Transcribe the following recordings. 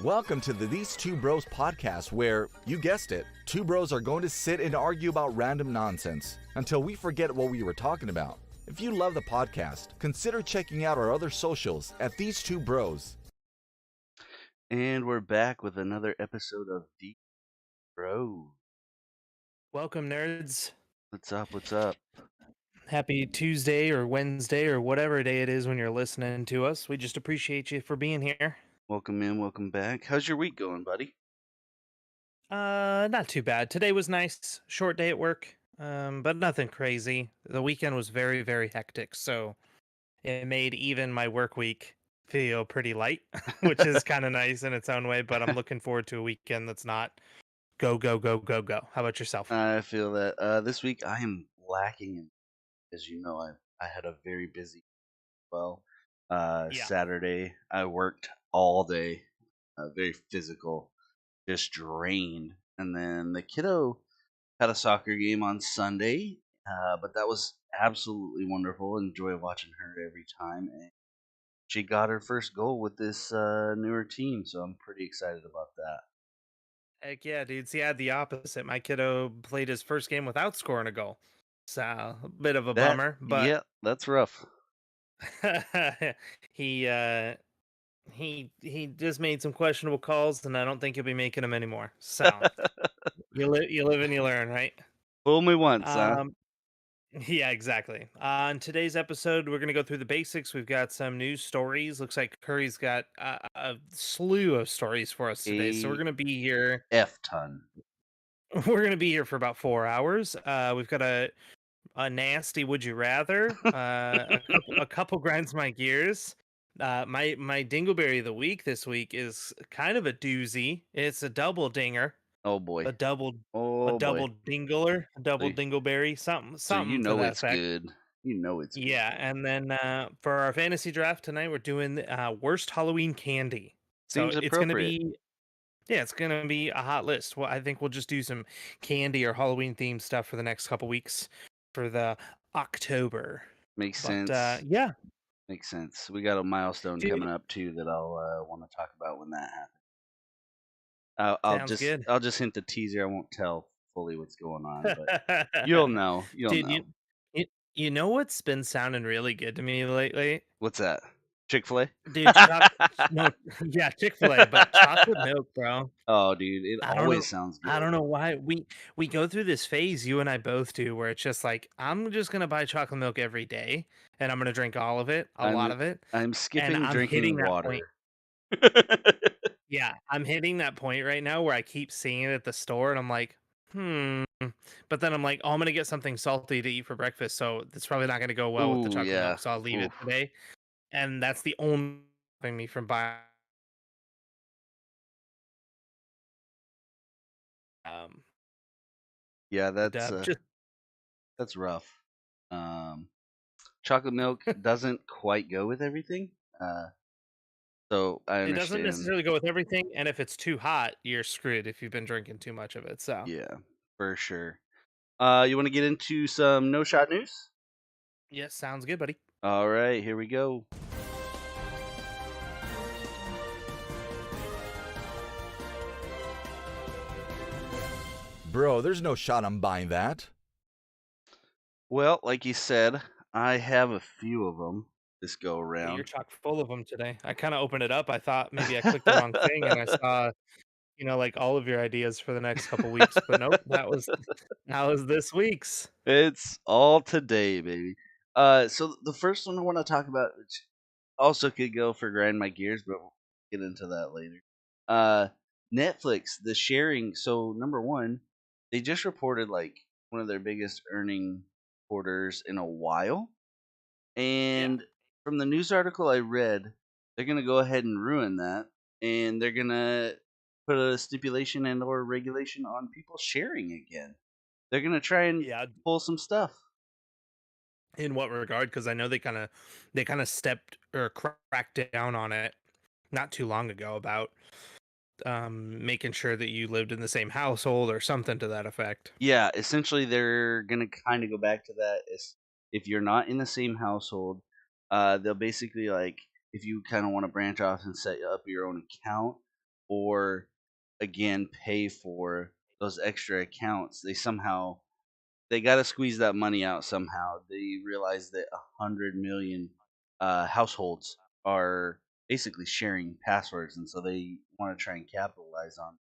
Welcome to the These Two Bros podcast where, you guessed it, two bros are going to sit and argue about random nonsense until we forget what we were talking about. If you love the podcast, consider checking out our other socials at These Two Bros. And we're back with another episode of Deep Bro. Welcome, nerds. What's up? What's up? Happy Tuesday or Wednesday or whatever day it is when you're listening to us. We just appreciate you for being here. Welcome in, welcome back. How's your week going, buddy? Not too bad. Today was nice. Short day at work. But nothing crazy. The weekend was very, very hectic, so it made even my work week feel pretty light, which is kind of nice in its own way, but I'm looking forward to a weekend that's not go, go, go, go, go. How about yourself? I feel that this week I am lacking in, as you know, I had a very busy Yeah. Saturday I worked all day, very physical, just drained. And then the kiddo had a soccer game on Sunday, but that was absolutely wonderful. Enjoy watching her every time. And she got her first goal with this newer team, so I'm pretty excited about that. Heck yeah, dude. See, I had the opposite. My kiddo played his first game without scoring a goal. So, a bit of a bummer, but Yeah, that's rough. he he just made some questionable calls, and I don't think he'll be making them anymore. So, you live and you learn, right? Fool me once, huh? Um, yeah, exactly. On today's episode, we're gonna go through the basics. We've got some news stories. Looks like Curry's got a slew of stories for us today, so we're A gonna be here. F ton. We're gonna be here for about 4 hours. We've got a nasty would you rather, a couple grinds my gears. My dingleberry of the week this week is kind of a doozy. It's a double dinger, Oh boy. a double Oh boy. dingler, a double So, dingleberry, something so you something to know that it's effect. good. You know it's good. Yeah, and then for our fantasy draft tonight, we're doing worst Halloween candy. So Seems it's gonna appropriate. be yeah, it's gonna be a hot list. Well, I think we'll just do some candy or Halloween themed stuff for the next couple weeks for the October. Makes But sense. yeah, Makes sense. We got a milestone dude, coming up too that I'll want to talk about when that happens. I'll sounds just good. I'll just hint the teaser. I won't tell fully what's going on, but you'll know. You'll Dude, know. you you know what's been sounding really good to me lately? What's that? Chick-fil-A? Dude, no, yeah, Chick-fil-A, but chocolate milk, bro. Oh, dude, it I don't know. always sounds I good. don't know why we go through this phase, you and I both do, where it's just like I'm just gonna buy chocolate milk every day, and I'm gonna drink all of it, a lot I'm of it, I'm and skipping I'm hitting drinking that point. water. Yeah, I'm hitting that point right now where I keep seeing it at the store, and I'm like, hmm. But then I'm like, oh, I'm gonna get something salty to eat for breakfast, so it's probably not gonna go well with the Ooh, chocolate yeah. milk, so I'll leave it Oof. today. And that's the only thing me from buying. Um, Yeah, but, just that's rough. Um, chocolate milk doesn't quite go with everything. So I it doesn't understand. necessarily go with everything, and if it's too hot, you're screwed if you've been drinking too much of it. So, Yeah, for sure. You want to get into some no shot news? yes, sounds good, buddy. All right, here we go. Bro, there's no shot I'm buying that. Well, like you said, I have a few of them this go Yeah, you're around. chock full of them today. I kind of opened it up. I thought maybe I clicked the wrong thing, and I saw, like all of your ideas for the next couple weeks. But nope, that was this week's. It's all today, baby. So the first one I want to talk about, which also could go for grind my gears, but we'll get into that later. Uh, Netflix, the sharing. So number one, they just reported like one of their biggest earning quarters in a while, Yeah, and from the news article I read, they're gonna go ahead and ruin that, and they're gonna put a stipulation and or regulation on people sharing again. They're gonna try and yeah. pull some stuff. In what regard? Because I know they kind of stepped or cracked down on it not too long ago about making sure that you lived in the same household or something to that effect. Yeah, essentially they're gonna kind of go back to that. If you're not in the same household, they'll basically like if you kind of want to branch off and set up your own account, or again pay for those extra accounts. They got to squeeze that money out somehow. They realize that 100 million households are basically sharing passwords, and so they want to try and capitalize on it.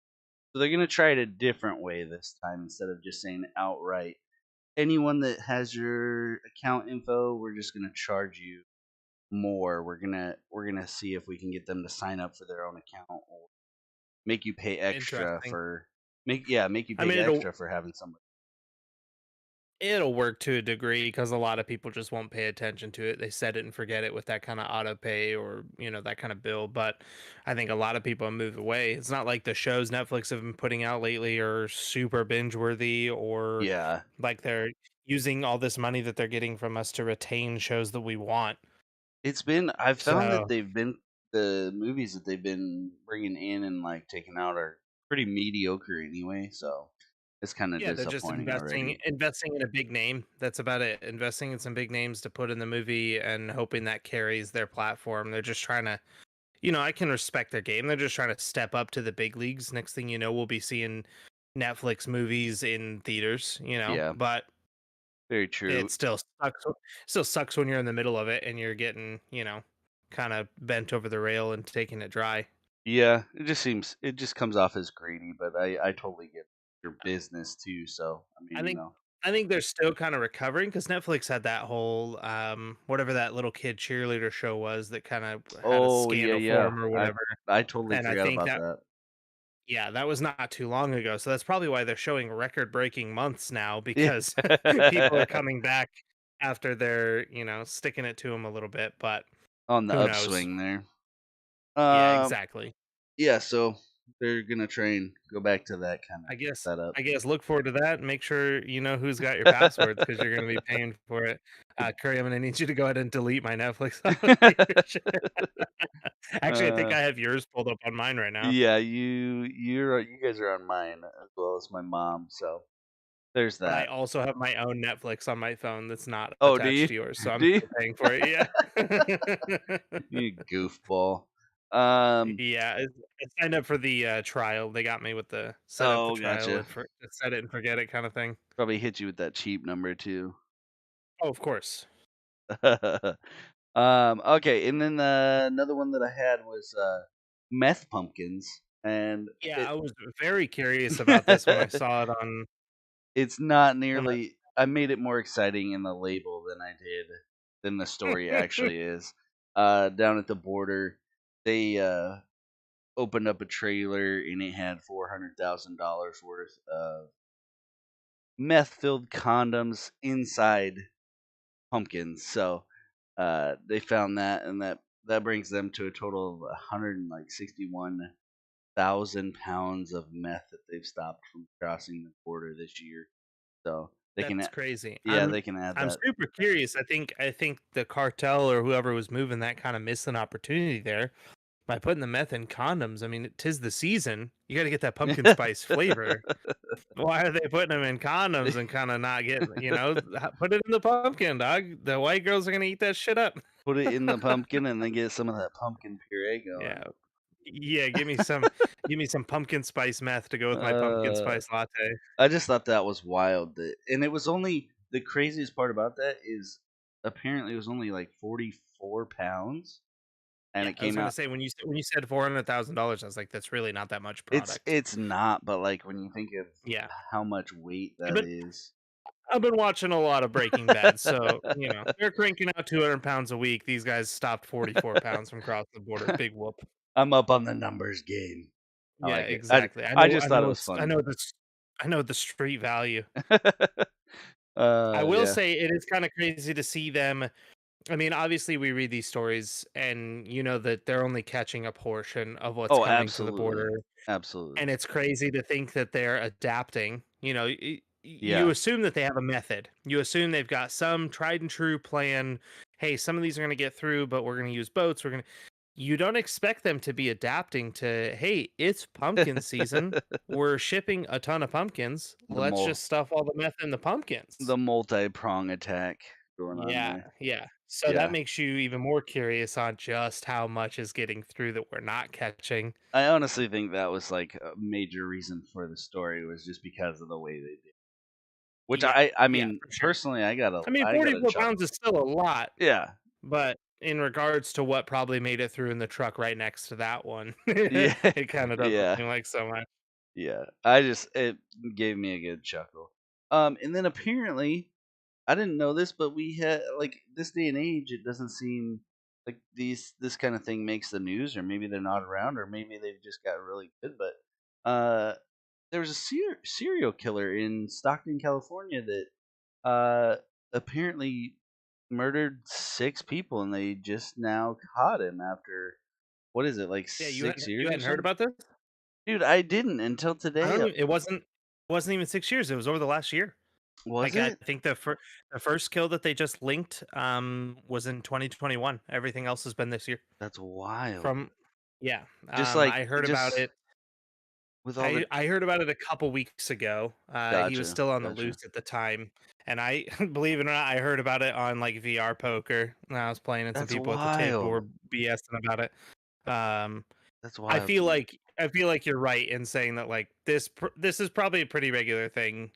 So they're going to try it a different way this time instead of just saying outright, anyone that has your account info, we're just going to charge you more. We're gonna see if we can get them to sign up for their own account or make you pay extra Interesting. for make you I pay mean, extra for having somebody. it'll work to a degree because a lot of people just won't pay attention to it. They set it and forget it with that kind of auto pay or that kind of bill. But I think a lot of people move away. It's not like the shows Netflix have been putting out lately are super binge worthy or Yeah, like they're using all this money that they're getting from us to retain shows that we want. I've found that So the movies that they've been bringing in and like taking out are pretty mediocre anyway. So it's kind of yeah, they're just disappointing already. investing in a big name. That's about it. Investing in some big names to put in the movie and hoping that carries their platform. They're just trying to, I can respect their game. They're just trying to step up to the big leagues. Next thing you know, we'll be seeing Netflix movies in theaters, Yeah, but very true. it still sucks when you're in the middle of it and you're getting, kind of bent over the rail and taking it dry. Yeah, it just comes off as greedy, but I totally get your business too. So I I mean, think I think they're still kind of recovering because Netflix had that whole whatever that little kid cheerleader show was that kind of had a oh yeah, scandal for yeah. him or whatever. I totally And I forgot think about that that. yeah, that was not too long ago. So that's probably why they're showing record-breaking months now Yeah. because people are coming back after they're, sticking it to them a little bit, but On the who knows? upswing there. Yeah, Um, exactly. yeah, so they're gonna try and go back to that kind of I guess setup. I guess look forward to that and make sure you know who's got your passwords because you're going to be paying for it. Curry, I'm going to need you to go ahead and delete my Netflix off of your shit. Actually, I think uh, I have yours pulled up on mine right now. yeah, you guys are on mine as well as my mom, so there's But I that. also have my own Netflix on my phone that's not Oh, do attached you? to yours, so I'm Do you? still paying for it. Yeah. You goofball. Um, Yeah, I signed up for the trial. They got me with the set up the oh, trial gotcha. and for set it and forget it kind of thing. Probably hit you with that cheap number too. Oh, of course. Okay, and then another one that I had was meth pumpkins, and Yeah, it I was very curious about this when I saw it it's not on nearly. I made it more exciting in the label than the story actually is. Down at the border, they opened up a trailer and it had $400,000 worth of meth-filled condoms inside pumpkins. So they found that, and that brings them to a total of 161,000 pounds of meth that they've stopped from crossing the border this year. So they can, That's crazy. yeah, they can add I'm that. super curious. I think the cartel or whoever was moving that kind of missed an opportunity there by putting the meth in condoms. I mean, 'tis the season. You got to get that pumpkin spice flavor. Why are they putting them in condoms and kind of not getting, put it in the pumpkin, dog. The white girls are gonna eat that shit up. Put it in the pumpkin and then get some of that pumpkin puree Yeah. going. Yeah, give me some pumpkin spice meth to go with my pumpkin Uh, spice latte. I just thought that was wild. And it was only the craziest part about that is apparently it was only like 44 pounds, and Yeah, it I was came gonna out. say when you said $400,000, I was like, that's really not that much It's product. it's not, but like when you think of Yeah. how much weight I've that been is. I've been watching a lot of Breaking Bad, so they're cranking out 200 pounds a week. These guys stopped 44 pounds from crossing the border. Big whoop. I'm up on the numbers game. I Yeah, like it. exactly. I I know. just I thought it know. was It's. I funny. know this. I know the street value. I will Yeah. say it is kind of crazy to see them. I mean, obviously, we read these stories, and you know that they're only catching a portion of what's Oh, coming to the absolutely. border. Absolutely. And it's crazy to think that they're adapting. You Yeah. assume that they have a method. You assume they've got some tried and true plan. Hey, some of these are going to get through, but we're going to use boats. You don't expect them to be adapting to, hey, it's pumpkin season. We're shipping a ton of pumpkins. The Let's mul just stuff all the meth in the pumpkins. the multi-prong attack. going on Yeah, there. yeah. So that Yeah. makes you even more curious on just how much is getting through that we're not catching. I honestly think that was like a major reason for the story was just because of the way they did. Which Yeah, I yeah, mean, for sure. personally, I mean, I got a 44 pounds chuckle. is still a lot, Yeah. but in regards to what probably made it through in the truck right next to that one, Yeah. it kind of doesn't Yeah. seem like so much. Yeah. It gave me a good chuckle. And then apparently I didn't know this, but we had like this day and age, it doesn't seem like this kind of thing makes the news, or maybe they're not around, or maybe they've just got really good. But there was a serial killer in Stockton, California that uh, apparently murdered 6 people, and they just now caught him after what is it, like Yeah, 6 years you or hadn't heard something? about this? Dude, I didn't until I don't today. even, it wasn't even 6 years, it was over the last year. Was Like, I it? think the first kill that they just linked, was in 2021. Everything else has been this year. That's wild. From Yeah, Just like I heard about just it with all the I heard about it a couple weeks ago. He was gotcha, still on the gotcha. loose at the time, and I believe it or not, I heard about it on, like, VR poker, and I was playing, and some That's people at the table wild. were BSing about it. Um, That's wild to me. I feel like you're right in saying that, like, this is probably a pretty regular thing,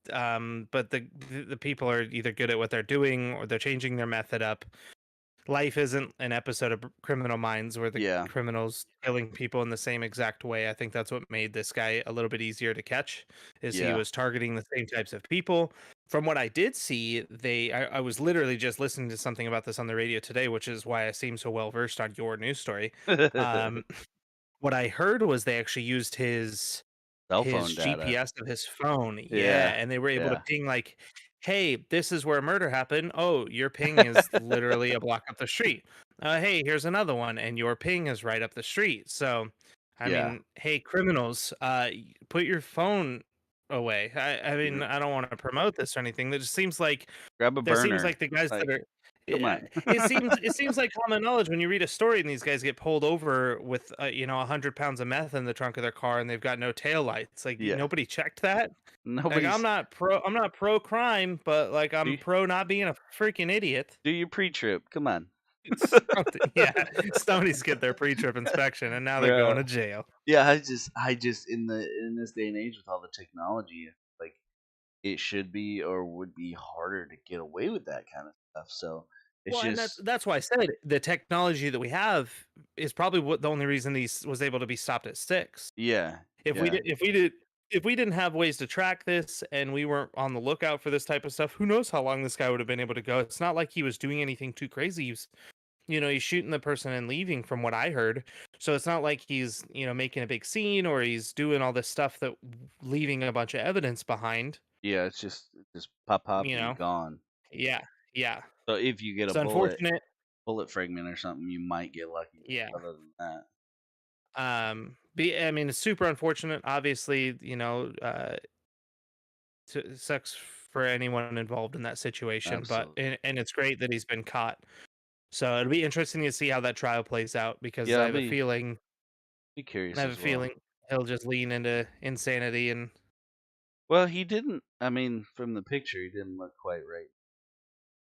but the people are either good at what they're doing or they're changing their method up. Life isn't an episode of Criminal Minds where the Yeah, criminals killing people in the same exact way. I think that's what made this guy a little bit easier to catch, is he yeah. was targeting the same types of people. From what I did see, I was literally just listening to something about this on the radio today, which is why I seem so well versed on your news story. Um, what I heard was they actually used Cell his phone data. GPS of his phone, yeah, Yeah, and they were able to yeah. ping like, "Hey, this is where a murder happened. Oh, your ping is literally a block up the street. Hey, here's another one, and your ping is right up the street." So, I Yeah. mean, hey, criminals, put your phone away. I mean, R I don't want to promote this or anything. That just seems like grab a there seems burner. like the guys that Like, are come yeah, on. it seems like common knowledge when you read a story and these guys get pulled over with 100 pounds of meth in the trunk of their car and they've got no tail lights. Like Yeah. nobody checked that. Like Nobody's I'm not pro crime, but like do I'm y pro not being a freaking idiot. do your pre-trip. Come on. It's something, yeah. Somebody's get their pre-trip inspection and now they're going Bro. to jail. Yeah, I just in this day and age with all the technology, like, it should be or would be harder to get away with that kind of stuff, so it's Well, and just that's why I said the technology that we have is probably what the only reason was able to be stopped at 6. yeah, If we yeah, did if we did if we didn't have ways to track this and we weren't on the lookout for this type of stuff, who knows how long this guy would have been able to go. It's not like he was doing anything too crazy. He's shooting the person and leaving from what I heard. So it's not like he's making a big scene or he's doing all this stuff that leaving a bunch of evidence behind, yeah, it's just pop, pop, you and know. gone. Yeah. Yeah. So if you get a It's unfortunate. bullet fragment or something, you might get lucky, Yeah. but other than that I mean, it's super unfortunate. Obviously, sucks for anyone involved in that situation, but absolutely. and it's great that he's been caught. So it'll be interesting to see how that trial plays out because Yeah, be I curious have a as well. feeling he'll just lean into insanity and Well, he didn't I mean, from the picture, he didn't look quite right,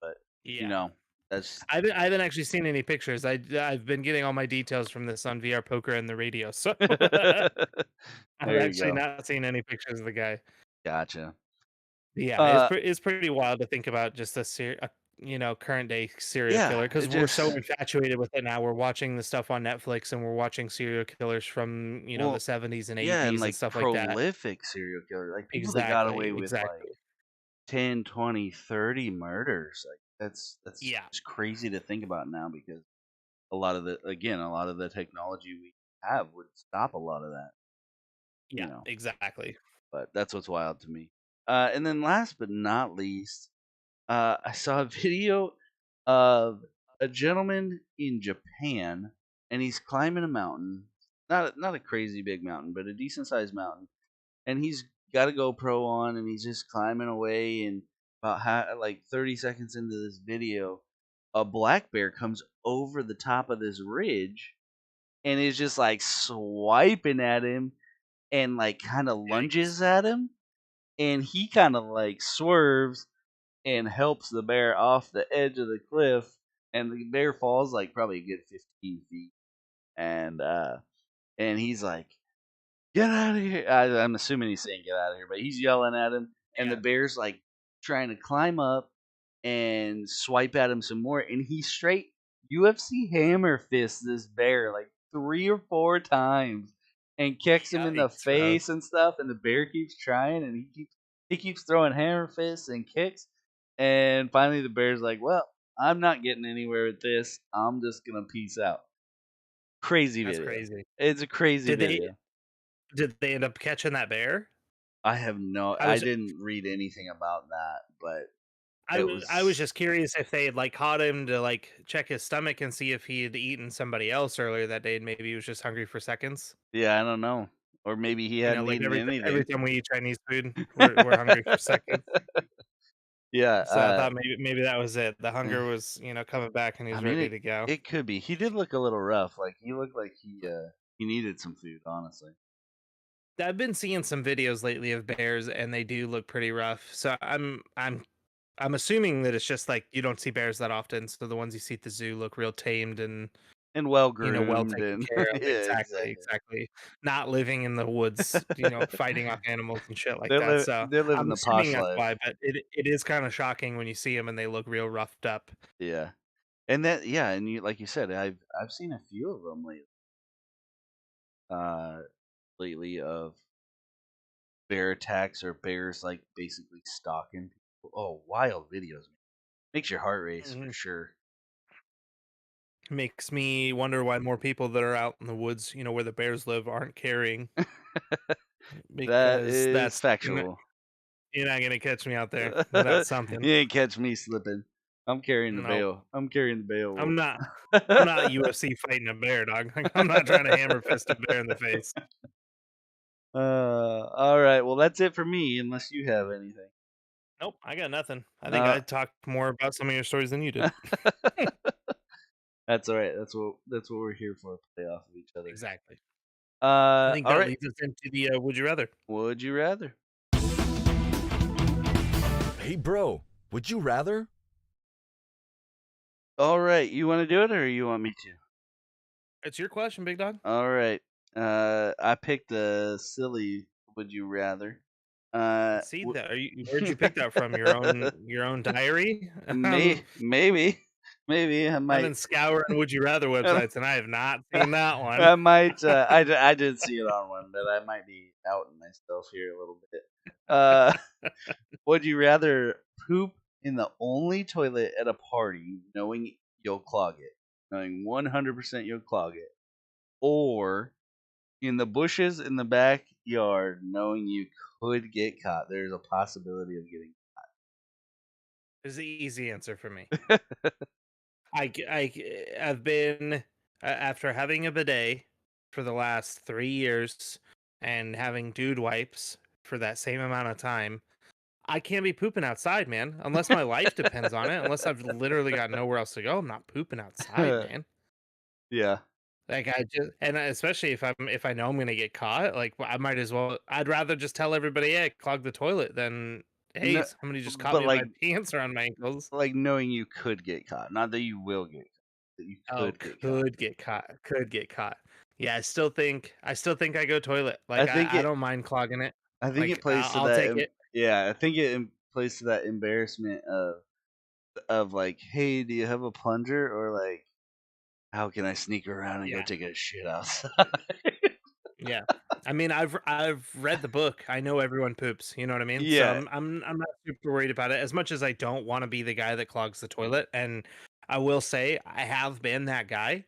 but, you yeah. know, that's I haven't actually seen any pictures. I've been getting all my details from this on VR poker and the radio. So I've there you actually go. not seen any pictures of the guy. Gotcha. Yeah, Uh, it's pretty wild to think about just current day serial yeah, killer it because we're so just infatuated with it now. We're watching the stuff on Netflix and we're watching serial killers from the well, 70s and yeah, and, 80s and like, stuff like that. prolific serial killer, like, people that got Exactly, away with, like, exactly. 10, 20, 30 murders, like, that's Yeah, just crazy to think about now because a lot of the technology we have would stop a lot of that, you yeah, know, exactly. but that's what's wild to me. And then last but not least, I saw a video of a gentleman in Japan, and he's climbing a mountain. Not a crazy big mountain, but a decent sized mountain. And he's got a GoPro on, and he's just climbing away. And about like 30 seconds into this video, a black bear comes over the top of this ridge and is just like swiping at him and like kind of lunges Yikes. at him. And he kind of like swerves and helps the bear off the edge of the cliff, and the bear falls like probably a good 15 feet, and he's like, "Get out of here!" I'm assuming he's saying "Get out of here," but he's yelling at him, and the Yeah. bear's like trying to climb up and swipe at him some more, and he straight UFC hammer fists this bear like 3 or 4 times, and kicks him in the Yikes, bro. face and stuff. And the bear keeps trying, and he keeps throwing hammer fists and kicks, and finally the bear's like, "Well, I'm not getting anywhere with this. I'm just gonna peace out." Crazy That's video. crazy. It's a crazy Did they video. did they end up catching that bear? I I was didn't read anything about that, but I it was I was was. just curious if they had like caught him to like check his stomach and see if he had eaten somebody else earlier that day and maybe he was just hungry for seconds. Yeah, I don't know. Or maybe he You know, hadn't like eaten every anything. time we eat Chinese food, we're hungry for seconds. Yeah, So I thought maybe that was it. The eh, hunger was, coming back and he I was mean ready it to go. it could be. He did look a little rough. Like he looked like he needed some food, honestly. I've been seeing some videos lately of bears and they do look pretty rough. So I'm assuming that it's just like you don't see bears that often. So the ones you see at the zoo look real tamed and And well well groomed taken and care of. yeah, Exactly, exactly. exactly. Not living in the woods, fighting off animals and shit like They're that. So they're living I'm the assuming posh that's life. why, but it is kind of shocking when you see them and they look real roughed up. Yeah. And that yeah, and you like you said, I've seen a few of them uh lately of bear attacks or bears like basically stalking people. Oh, wild videos. Makes your heart race for Mhm. sure. Makes me wonder why more people that are out in the woods, where the bears live, aren't carrying That because is factual. you're not gonna catch me out there without something. You ain't catch me slipping. I'm carrying the No, bail. I'm carrying the bail, I'm Wolf. not. I'm not UFC fighting a bear, dog. I'm not trying to hammer fist a bear in the face. All right. Well, that's it for me. Unless you have anything. Nope, I got nothing. I think Uh, I talked more about some of your stories than you did. that's all right. That's what we're here for. Play off of each other. Exactly. I think All that right. leads us into the would you rather. Would you rather? Hey, bro, would you rather? All right. You want to do it, or you want me to? It's your question, big dog. All right. I picked a silly. Would you rather? Let's see that. Where'd you pick that from? Your own diary? Maybe, maybe I I've might. been scouring would you rather websites and I have not seen that one. I might. I did see it on one, but I might be outing myself here a little bit. Uh, would you rather poop in the only toilet at a party, knowing you'll clog it, knowing 100% you'll clog it, or in the bushes in the backyard, knowing you could get caught? There's a possibility of getting. It's the easy answer for me. I've been after having a bidet for the last 3 years and having dude wipes for that same amount of time. I can't be pooping outside, man, unless my life depends on it. Unless I've literally got nowhere else to go. I'm not pooping outside, man. Yeah. Like especially if I know I'm gonna get caught, like I might as well. I'd rather just tell everybody, "Yeah, clog the toilet," than hey, No, somebody just caught but me with my pants around my ankles. like knowing you could get caught, not that you will get caught, that you Oh, could get caught. could get caught. Could get caught. Yeah, I still think I go toilet. I Like think I it don't mind clogging it. I think it Like plays to I'll that take it. yeah, I think it plays to that embarrassment of like, "Hey, do you have a plunger?" or like, "How can I sneak around and go Yeah. take a shit outside?" Yeah. I mean, I've read the book. I know everyone poops, you know what I mean? So Yeah, I'm not super worried about it as much as I don't want to be the guy that clogs the toilet, and I will say I have been that guy.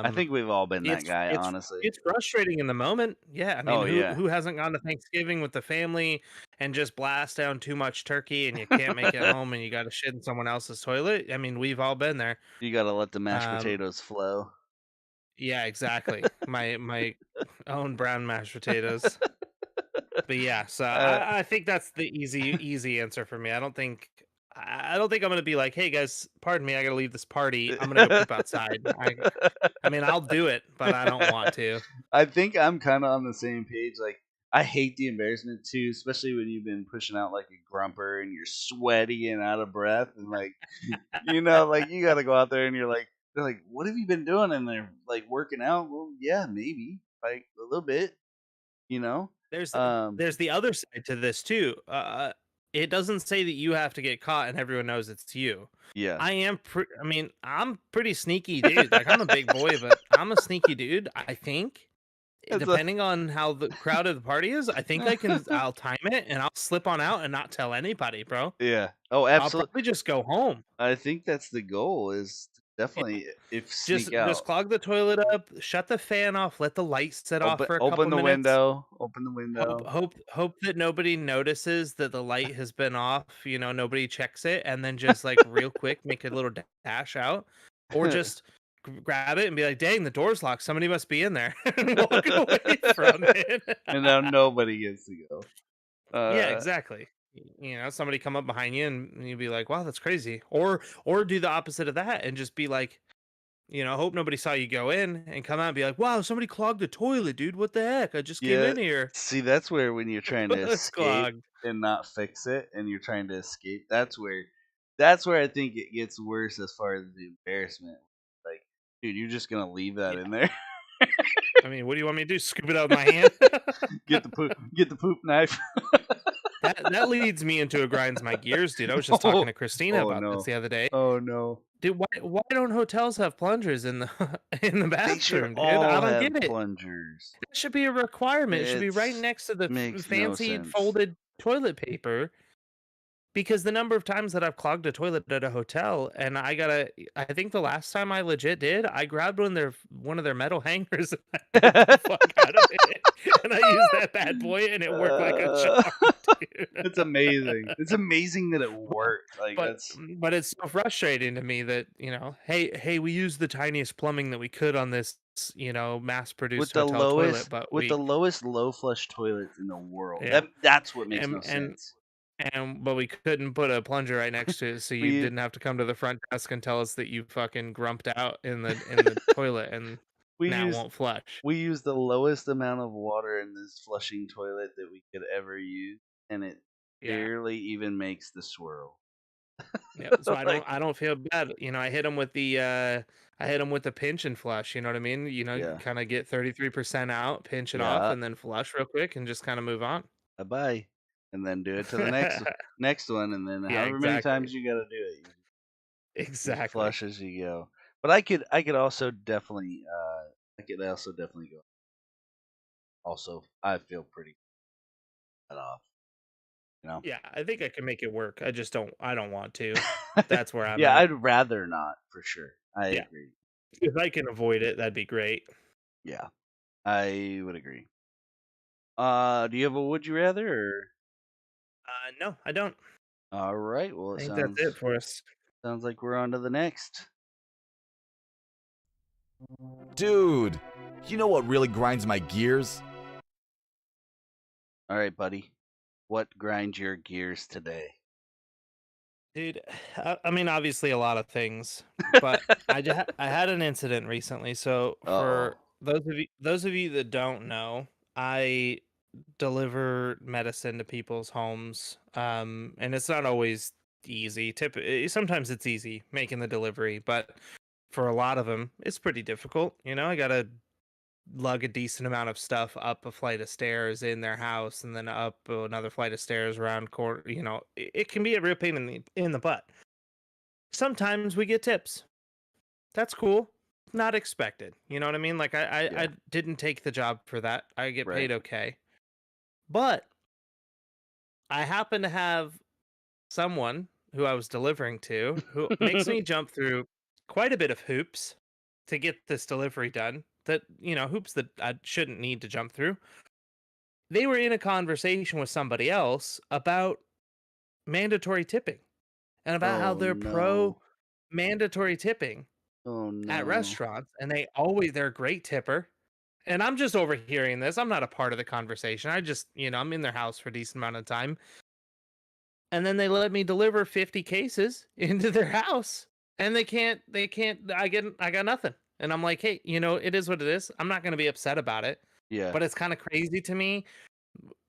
I Um think we've all been that it's guy, it's honestly. it's frustrating in the moment. Yeah, I mean, Oh who yeah. who hasn't gone to Thanksgiving with the family and just blast down too much turkey and you can't make it home and you got to shit in someone else's toilet? I mean, we've all been there. You gotta let the mashed Um potatoes flow. yeah, exactly. My own brown mashed potatoes. But yeah, so uh, I think that's the easy answer for me. I don't think I'm gonna be like, hey guys, pardon me, I gotta leave this party. I'm gonna go poop outside. I mean, I'll do it, but I don't want to. I think I'm kind of on the same page. Like, I hate the embarrassment too, especially when you've been pushing out like a grumper and you're sweaty and out of breath and like like you got to go out there and they're like, what have you been doing? And they're like working out. Well, yeah, maybe like a little bit, you know. There's Um, there's the other side to this too. It doesn't say that you have to get caught and everyone knows it's you. yeah, I mean, I'm pretty sneaky dude. Like I'm a big boy, but I'm a sneaky dude. I think, it's a depending on how the crowded the party is, I think I'll time it and I'll slip on out and not tell anybody, bro. yeah. Oh, I'll absolutely. probably just go home. I think that's the goal is to definitely if sneak Just out. clog the toilet up, shut the fan off, let the lights set off for a Open couple the minutes. window. Open the window. Hope that nobody notices that the light has been off, nobody checks it, and then just like real quick make a little dash out, or just grab it and be like, "Dang, the door's locked. Somebody must be in there," and walk away from it. And now nobody gets to go. Yeah, Uh, exactly. Somebody come up behind you and you'd be like, "Wow, that's crazy," or do the opposite of that and just be like, hope nobody saw you go in and come out and be like, "Wow, somebody clogged the toilet, dude. What the heck? I just came yeah. in here. See, that's where when you're trying to It's escape clogged." and not fix it, and you're trying to escape, that's where I think it gets worse as far as the embarrassment. Like, dude, you're just gonna leave that in there. I mean, what do you want me to do? Scoop it out with my hand? Get the poop knife. That leads me into a grinds my gears, dude. I was just talking to Christina Oh about no. this the other day. Oh no. Dude, why don't hotels have plungers in the in the They should bathroom, dude? all I don't have get it. plungers. That should be a requirement. It should be right It next to the makes no fancy sense. folded toilet paper. Because the number of times that I've clogged a toilet at a hotel, and I think the last time I legit did, I grabbed one of their metal hangers and I pulled the fuck out of it, and I used that bad boy, and it worked like a Uh, charm, dude. it's amazing. It's amazing that it worked. Like But that's but it's so frustrating to me that hey, we used the tiniest plumbing that we could on this mass-produced hotel toilet, but with the lowest low flush toilets in the world. yeah, That's what makes and no and sense. but we couldn't put a plunger right next to it, so you We didn't have to come to the front desk and tell us that you fucking grumped out in the toilet and we now used won't flush. we used the lowest amount of water in this flushing toilet that we could ever use, and it Yeah, barely even makes the swirl. yeah. So Like I don't feel bad. I hit him with the pinch and flush. You know what I mean? yeah, Kind of get 33% out, pinch it off, yeah. and then flush real quick, and just kind of move on. Bye bye, and then do it to the next one, and then Yeah, however many exactly, times you got to do it, you exactly. flush as you go. But I could also definitely go. Also, I feel pretty cut off, you know. Yeah, I think I can make it work. I don't want to. That's where I'm Yeah, at. I'd rather not for sure. I Yeah, agree. if I can avoid it, that'd be great. Yeah, I would agree. Do you have a would you rather? Or No, I don't. all right, well, I it think that's it for us. sounds like we're on to the next. Dude, you know what really grinds my gears? All right, buddy. What grinds your gears today? Dude, I mean, obviously a lot of things, but I had an incident recently. So Uh-oh. for those of you that don't know, I deliver medicine to people's homes, and it's not always easy. Sometimes it's easy making the delivery, but for a lot of them, it's pretty difficult. I gotta lug a decent amount of stuff up a flight of stairs in their house, and then up another flight of stairs around corner. It can be a real pain in the butt. Sometimes we get tips. That's cool. Not expected. You know what I mean? Like I Yeah, didn't take the job for that. I get right. paid okay. But I happen to have someone who I was delivering to who makes me jump through quite a bit of hoops to get this delivery done. Hoops that I shouldn't need to jump through. They were in a conversation with somebody else about mandatory tipping and about how Oh they're pro no. mandatory tipping Oh at no. restaurants, and they're a great tipper. And I'm just overhearing this. I'm not a part of the conversation. I'm in their house for a decent amount of time. And then they let me deliver 50 cases into their house, and I got nothing. And I'm like, hey, it is what it is. I'm not going to be upset about it. Yeah. But it's kind of crazy to me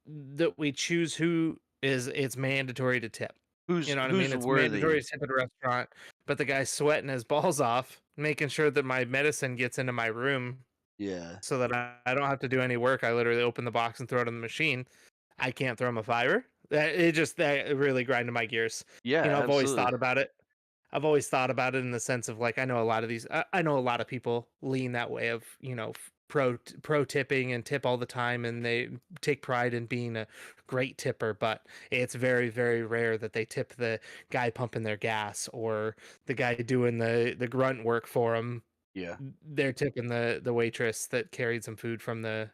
that we choose who is it's mandatory to tip. You know what I mean? who's It's mandatory worthy? to tip at a restaurant, but the guy's sweating his balls off, making sure that my medicine gets into my room Yeah, so that I don't have to do any work. I literally open the box and throw it in the machine. I can't throw him a fiver. That really grinded my gears. yeah, You know, I've always absolutely. thought about it. I've always thought about it in the sense of like I know a lot of these. I know a lot of people lean that way of pro tipping and tip all the time, and they take pride in being a great tipper. But it's very very rare that they tip the guy pumping their gas or the guy doing the grunt work for them. Yeah, They're tipping the waitress that carried some food from the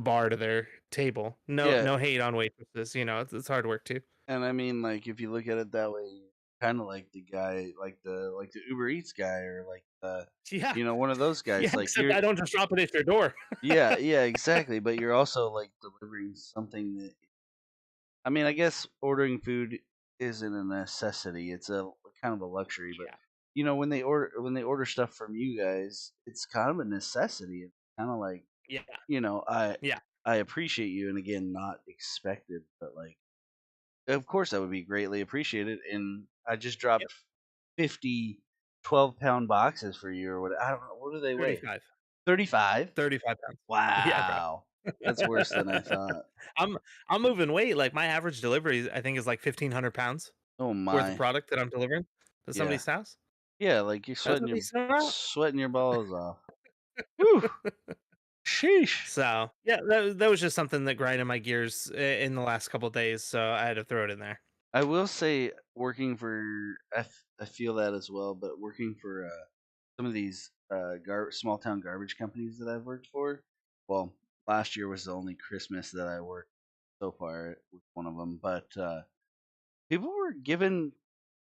bar to their table. No yeah. no hate on waitresses. It's hard work too. And I mean, like, if you look at it that way, kind of like the guy, like the Uber Eats guy, or like the, Yeah. one of those Yeah, guys. Like except you're, I don't just drop it at your door. yeah, yeah, exactly. But you're also like delivering something that, I mean, I guess ordering food isn't a necessity. It's a kind of a luxury. But Yeah. when they order stuff from you guys, it's kind of a necessity. It's kind of like, Yeah. you know, I Yeah. I appreciate you, and again, not expected, but like, of course, that would be greatly appreciated. And I just Yep. dropped 50 12-pound boxes for you, or what? I don't know. What do they weigh? 35. 35? 35 pounds. Yeah, bro. Wow, that's worse than I thought. I'm I'm moving weight. Like my average delivery, I think, is like 1,500 pounds Oh worth of my, product that I'm delivering to yeah, somebody's house. yeah. Like you're That's sweating a your decent amount. sweating your balls off. Whew, sheesh. So yeah, that was just something that grinded my gears in the last couple days. So I had to throw it in there. I will say, working for, I feel that as well, but working for some of these small town garbage companies that I've worked for. Well, last year was the only Christmas that I worked so far with one of them, but people were giving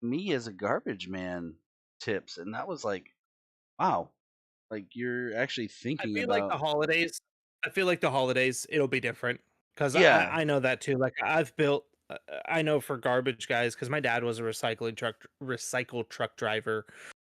me as a garbage man tips, and that was like, wow, like you're actually I thinking feel like about. the holidays I feel like the holidays, it'll be different because I Yeah, I know that too. Like, I know for garbage guys, because my dad was a recycle truck driver,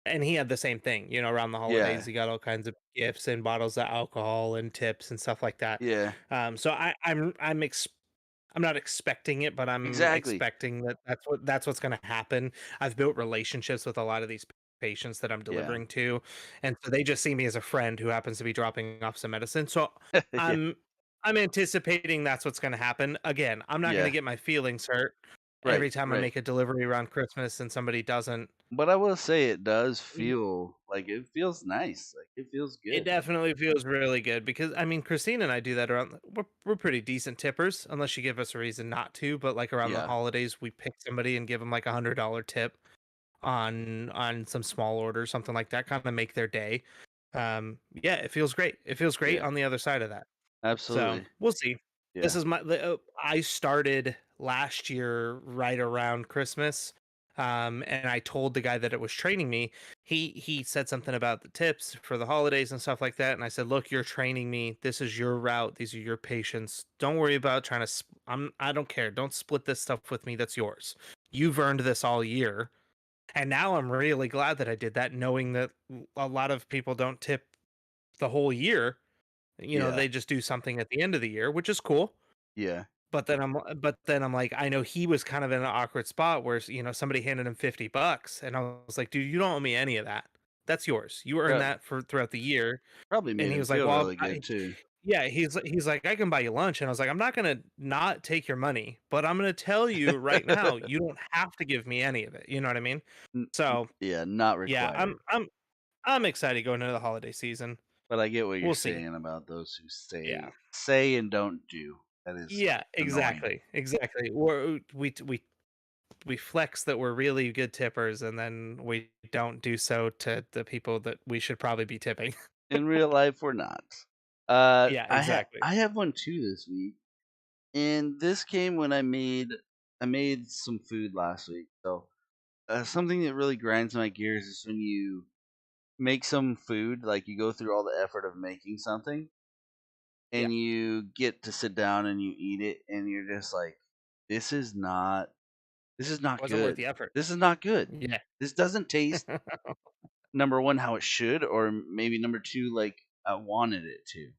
and he had the same thing, around the holidays, yeah, he got all kinds of gifts and bottles of alcohol and tips and stuff like that. yeah, So I'm not expecting it, but I'm exactly. expecting that that's what's gonna happen. I've built relationships with a lot of these patients that I'm Yeah, delivering to, and so they just see me as a friend who happens to be dropping off some medicine. So yeah, I'm I'm anticipating that's what's gonna happen. Again, I'm not gonna yeah. get my feelings hurt Right, every time I right. make a delivery around Christmas and somebody doesn't. But I will say it does feel like, it feels nice. Like it feels It good. definitely feels really good because I mean, Christine and I do that around. We're pretty decent tippers, unless you give us a reason not to. But like around the Yeah. holidays, we pick somebody and give them like $100 tip on some small order, something like that, kind of make their day. Yeah, it feels great. It feels great Yeah. on the other side of that. So Absolutely. we'll see. This Yeah. is I started last year right around Christmas. And I told the guy that it was training me. He said something about the tips for the holidays and stuff like that. And I said, look, you're training me. This is your route. These are your patients. Don't worry about trying to. I don't care. Don't split this stuff with me. That's yours. You've earned this all year. And now I'm really glad that I did that, knowing that a lot of people don't tip the whole year. Yeah. They just do something at the end of the year, which is cool. Yeah. But then I'm like, I know he was kind of in an awkward spot where somebody handed him $50, and I was like, dude, you don't owe me any of that. That's yours. You earn Prob- that for throughout the year. Probably And made he him was like, feel well, really good too. yeah, he's like, I can buy you lunch, and I was like, I'm not gonna not take your money, but I'm gonna tell you right now, you don't have to give me any of it. You know what I mean? So Yeah, not yeah, I'm required. I'm I'm excited going into the holiday season. But I get what you're We'll see. saying about those who Yeah. say and don't do. That is Yeah, annoying. exactly. Exactly. We flex that we're really good tippers, and then we don't do so to the people that we should probably be tipping. In real life, we're not. Yeah, exactly. I have one too this week, and this came when I made some food last week. So something that really grinds my gears is when you make some food, like you go through all the effort of making something, Yeah. and you get to sit down and you eat it, and you're just like, this is not this is not Wasn't worth good. the effort. This is not good. Yeah. This doesn't taste, number one, how it should, or maybe number two, like I wanted it to.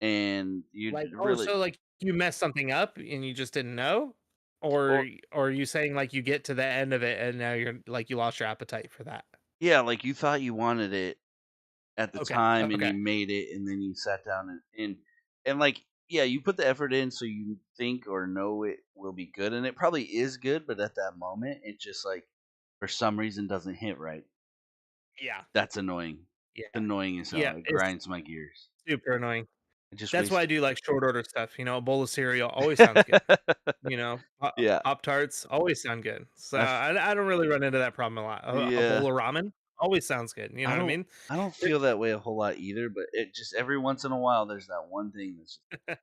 And you Like, oh, really, so like you messed something up and you just didn't know? Or Or are you saying, like, you get to the end of it and now you're like, you lost your appetite for that? yeah, like you thought you wanted it at the Okay, time and you okay. made it and then you sat down and like yeah, you put the effort in so you think or know it will be good and it probably is good, but at that moment it just like for some reason doesn't hit right. Yeah, That's annoying. It's yeah. annoying as Yeah, hell. It it's grinds my gears. super annoying. It just That's why wastes I do, like, short order stuff, a bowl of cereal always sounds good. Yeah. Pop-Tarts always sound good. So, I f- I don't really run into that problem a lot. A yeah. bowl of ramen always sounds good, you know I what I don't mean? I don't There feel that way a whole lot either, but it just every once in a while there's that one thing that's just,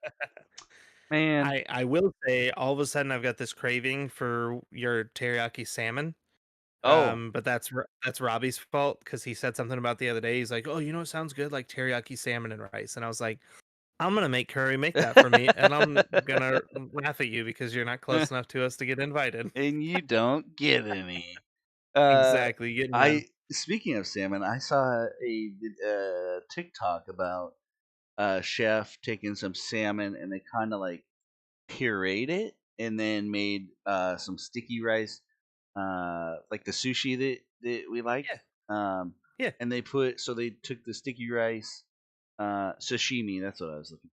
man. I will say, all of a sudden, I've got this craving for your teriyaki salmon, Oh. but that's Robbie's fault because he said something about the other day, he's like, "Oh, it sounds good, like teriyaki salmon and rice," and I was like, "I'm gonna make Curry make that for me, and I'm gonna laugh at you because you're not close enough to us to get invited." And you don't get any. Uh, Exactly, you get none. I speaking of salmon, I saw TikTok about a chef taking some salmon and they kind of like pureed it and then made some sticky rice, like the sushi that we like. Yeah, Um, yeah, and they took the sticky rice, sashimi. That's what I was looking.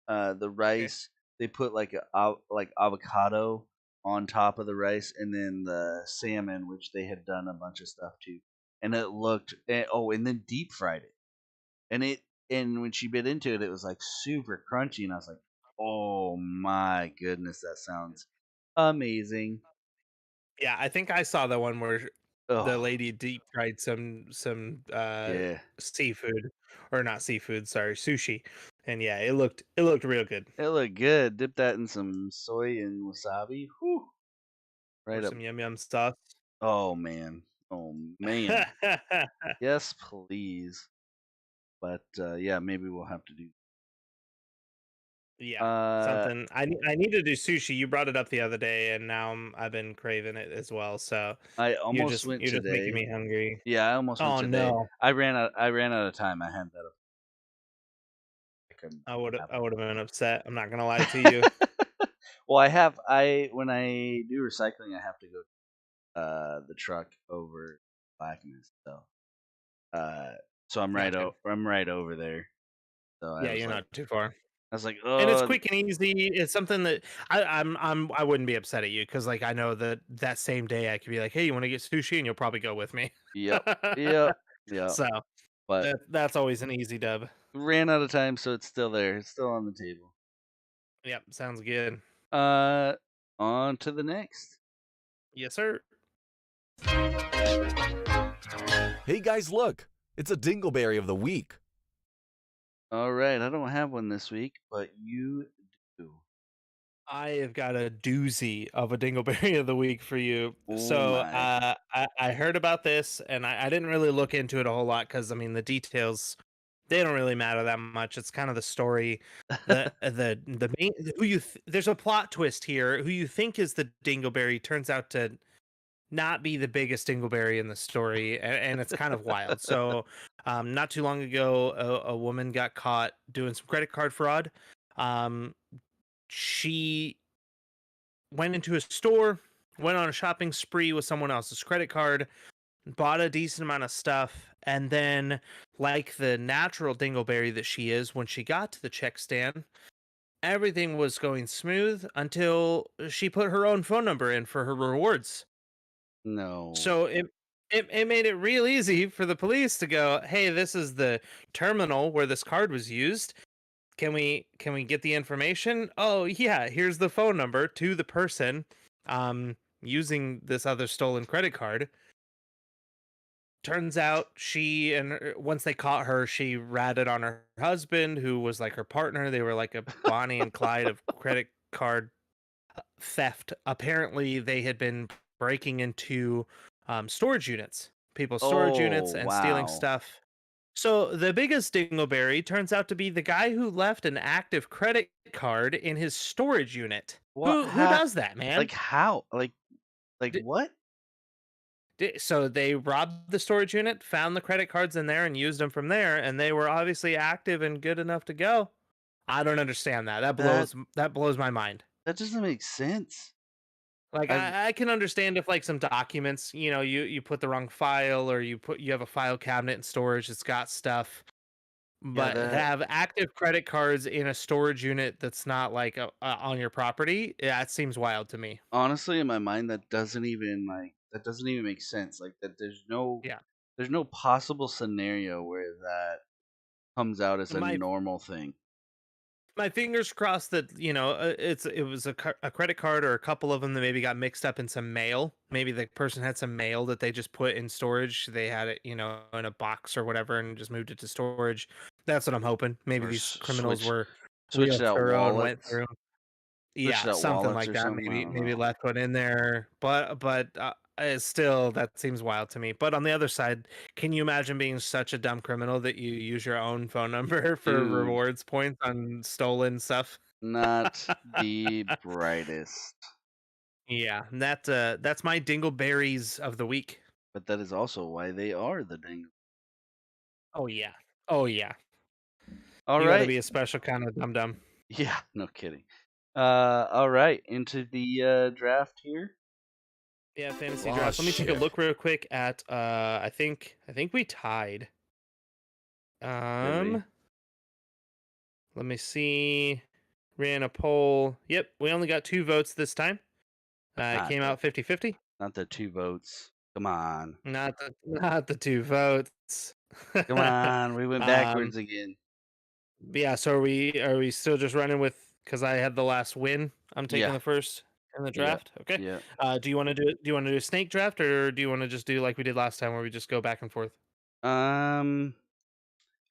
The okay, rice they put like like avocado on top of the rice, and then the salmon, which they had done a bunch of stuff to, and it looked and then deep fried it, and when she bit into it, it was like super crunchy, and I was like, oh my goodness, that sounds amazing. yeah, I think I saw the one where the Oh lady deep fried some yeah, seafood, or not seafood, sorry, sushi, and yeah, it looked real good. it looked good. Dip that in some soy and wasabi. Whew, Or right up. some yum yum sauce. Oh man. Oh man. Yes, please. But yeah, maybe we'll have to do. Yeah, Uh, something I need to do sushi. You brought it up the other day, and now I've been craving it as well. So I you're almost just went you're just making today. me hungry. Yeah, I almost went Oh today. no, I ran out of time. I had that. I couldn't have I would have been upset. I'm not gonna lie to you. it. Well, I when I do recycling, I have to go the truck over Blackness. Uh, so Gotcha. I'm right over there. So Yeah, you're not too far. I was like, And it's oh, quick and easy. It's something that I wouldn't be upset at you because, like, I know that that same day I could be like, "Hey, you want to get sushi?" and you'll probably go with me. yep, yep, yep. So But that's always an easy dub. ran out of time, so it's still there. It's still on the table. Yep, sounds good. Uh, on to the next. Yes, sir. Hey guys, look! It's a Dingleberry of the week. All right, I don't have one this week, but you do. I have got a doozy of a Dingleberry of the week for you. Oh So my. I heard about this and I didn't really look into it a whole lot because I mean the details they don't really matter that much. It's kind of the story, the main there's a plot twist here. Who you think is the Dingleberry turns out to not be the biggest Dingleberry in the story, and it's kind of wild. So not too long ago, a woman got caught doing some credit card fraud. Um, she went into a store, went on a shopping spree with someone else's credit card, bought a decent amount of stuff, and then, like the natural dingleberry that she is, when she got to the check stand, everything was going smooth until she put her own phone number in for her rewards. No. So it made it real easy for the police to go, "Hey, this is the terminal where this card was used. Can we get the information? Oh yeah, here's the phone number to the person using this other stolen credit card." Turns out once they caught her, she ratted on her husband, who was like her partner. They were like a Bonnie and Clyde of credit card theft. Apparently, they had been breaking into storage units, people's storage Oh units, and stealing wow. stuff. So the biggest dingleberry turns out to be the guy who left an active credit card in his storage unit. What? Who does that, man? Like how? Like D- what? So they robbed the storage unit, found the credit cards in there, and used them from there. And they were obviously active and good enough to go. I don't understand that. That That blows my mind. that doesn't make sense. Like I've I can understand if like some documents, you put the wrong file or you have a file cabinet in storage that's got stuff, yeah, but to that have active credit cards in a storage unit that's not like on your property, yeah, that seems wild to me. honestly in my mind that doesn't even make sense. Like that Yeah. there's no possible scenario where that comes out as a My normal thing. my fingers crossed that it was a credit card or a couple of them that maybe got mixed up in some mail. Maybe the person had some mail that they just put in storage. They had it, in a box or whatever, and just moved it to storage. That's what I'm hoping. Maybe Or these criminals were switched real out thorough and went wallets. through. Switched Yeah, out something wallets like or that. something. I don't Maybe know. left one in there, but still, that seems wild to me. But on the other side, can you imagine being such a dumb criminal that you use your own phone number for Dude, rewards points on stolen stuff? not the brightest. Yeah, that's my dingleberries of the week. But that is also why they are the ding. Oh yeah. Oh yeah. All You got to right. be a special kind of dum dum. Yeah, no kidding. All right, into the draft here. Yeah, fantasy Oh draft. Let me take a shit. look real quick at I think we tied. Did we? Um, let me see. Ran a poll. Yep, we only got 2 votes this time. It Not came the out 50-50. not the 2 votes. Come on. Not the 2 votes. Come on. We went um backwards again. yeah, so are we still just running with cuz I had the last win? I'm taking Yeah. the first in the Yeah. draft. Okay. Yeah. Do you want to do a snake draft or do you want to just do like we did last time where we just go back and forth? Um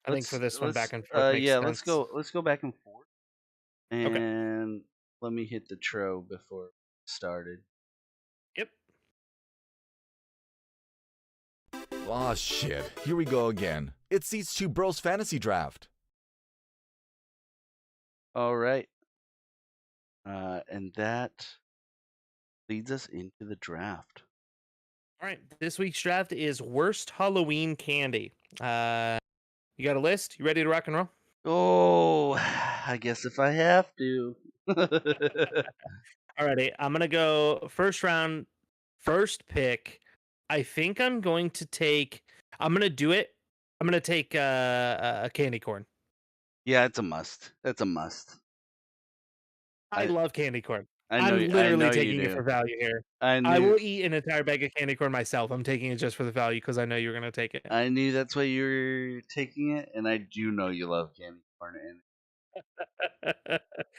I think for this one let's back and forth makes yeah, sense. let's go back and forth. Okay. And let me hit the tro before we started. Yep. Oh shit. Here we go again. It's these two bros fantasy draft. All right. And that leads us into the draft. All right. This week's draft is worst Halloween candy. You got a list? You ready to rock and roll? Oh, I guess if I have to. Alrighty, I'm gonna go first round, first pick. I think I'm going to take. I'm gonna do it. I'm gonna take a candy corn. Yeah, it's a must. That's a must. I I love candy corn. I I'm I literally know you taking it do. for value here. I I knew will eat an entire bag of candy corn myself. I'm taking it just for the value because I know you're gonna take it. I knew that's why you were taking it, and I do know you love candy corn.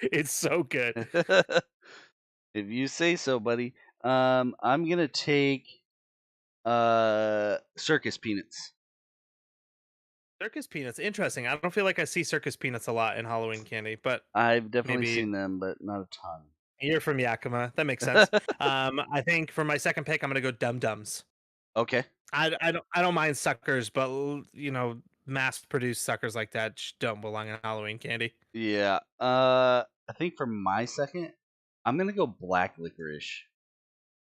It's so good. And if you say so, buddy. I'm gonna take circus peanuts. Circus peanuts, interesting. I don't feel like I see circus peanuts a lot in Halloween candy, but I've definitely maybe seen them, but not a ton. you're from Yakima. That makes sense. I think for my second pick, I'm gonna go Dum Dums. Okay. I don't mind suckers, but mass produced suckers like that don't belong in Halloween candy. Yeah. I think for my second, I'm gonna go black licorice.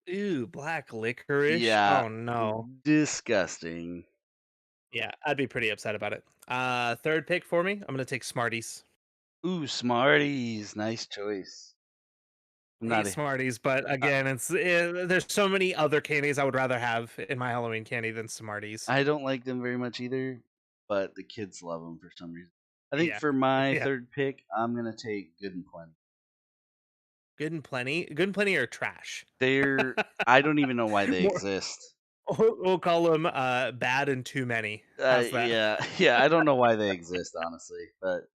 Ooh, black licorice. Yeah. Oh no. Disgusting. Yeah, I'd be pretty upset about it. Third pick for me, I'm gonna take Smarties. Ooh, Smarties. Nice choice. I'm I not hate a. Smarties, but again, there's so many other candies I would rather have in my Halloween candy than Smarties. I don't like them very much either, but the kids love them for some reason. I think Yeah, for my yeah. third pick, I'm gonna take Good and Plenty. Good and plenty. Good and plenty are trash. They're. I don't even know why they More, exist. we'll call them bad and too many. How's that? Yeah, yeah. I don't know why they exist, honestly, but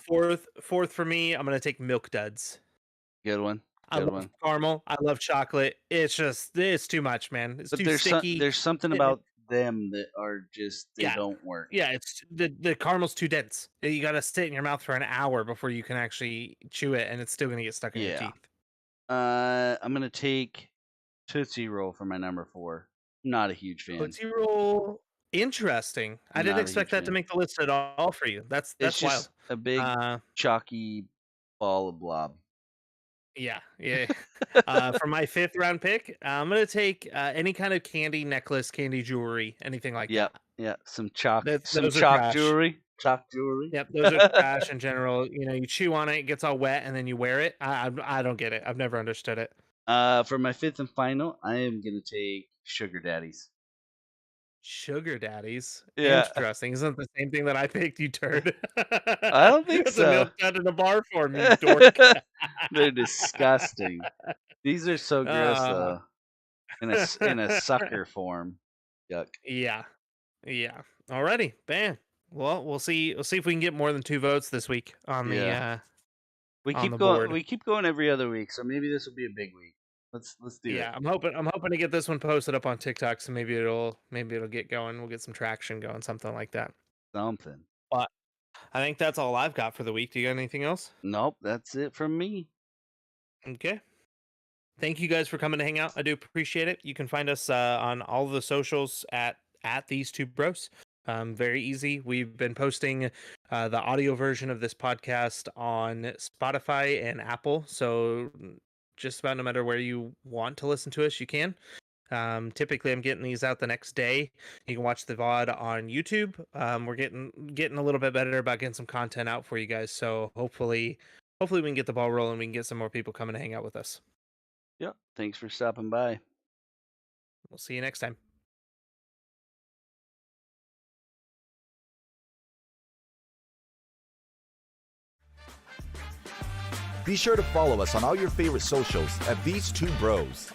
Fourth for me, I'm gonna take Milk Duds. good one, I good love one. caramel. I love chocolate. It's too much, man. It's But too sticky. there's something It- about them that are just they yeah, don't work. yeah. It's the caramel's too dense. You got to sit in your mouth for an hour before you can actually chew it, and it's still gonna get stuck in your Yeah. teeth. I'm gonna take Tootsie Roll for my number 4. Not a huge fan. Tootsie Roll, interesting. I didn't Not a expect huge that to fan. make the list at all for you. It's That's wild. just a big Uh, chalky ball of blob. yeah, yeah. For my fifth round pick, I'm gonna take any kind of candy necklace, candy jewelry, anything like Yep, that. yeah. Some That some those are chalk trash. jewelry. chalk jewelry. Yep, those are trash in general. You know, you chew on it, it gets all wet, and then you wear it. I don't get it. I've never understood it. For my fifth and final, I am gonna take sugar daddies. Sugar daddies. Yeah, Interesting. Isn't it the same thing that I picked, you turd? I don't think It's a so. milk dud in a bar form, you dork. They're disgusting. These are so gross Uh, though. In a sucker form. Yuck. yeah. Yeah. Alrighty. Bam. Well, we'll see. We'll see if we can get more than 2 votes this week on the Yeah. We on keep the going. board. We keep going every other week, so maybe this will be a big week. Let's do it. Yeah, I'm hoping to get this one posted up on TikTok, so maybe it'll get going. We'll get some traction going, something like that. Something. But I think that's all I've got for the week. Do you got anything else? Nope, that's it from me. Okay. Thank you guys for coming to hang out. I do appreciate it. You can find us on all the socials at TheseTwoBros. Very easy. We've been posting the audio version of this podcast on Spotify and Apple. So just about no matter where you want to listen to us, you can. Typically, I'm getting these out the next day. You can watch the VOD on YouTube. We're getting a little bit better about getting some content out for you guys. So hopefully we can get the ball rolling. We can get some more people coming to hang out with us. Yep. Thanks for stopping by. We'll see you next time. Be sure to follow us on all your favorite socials at These Two Bros.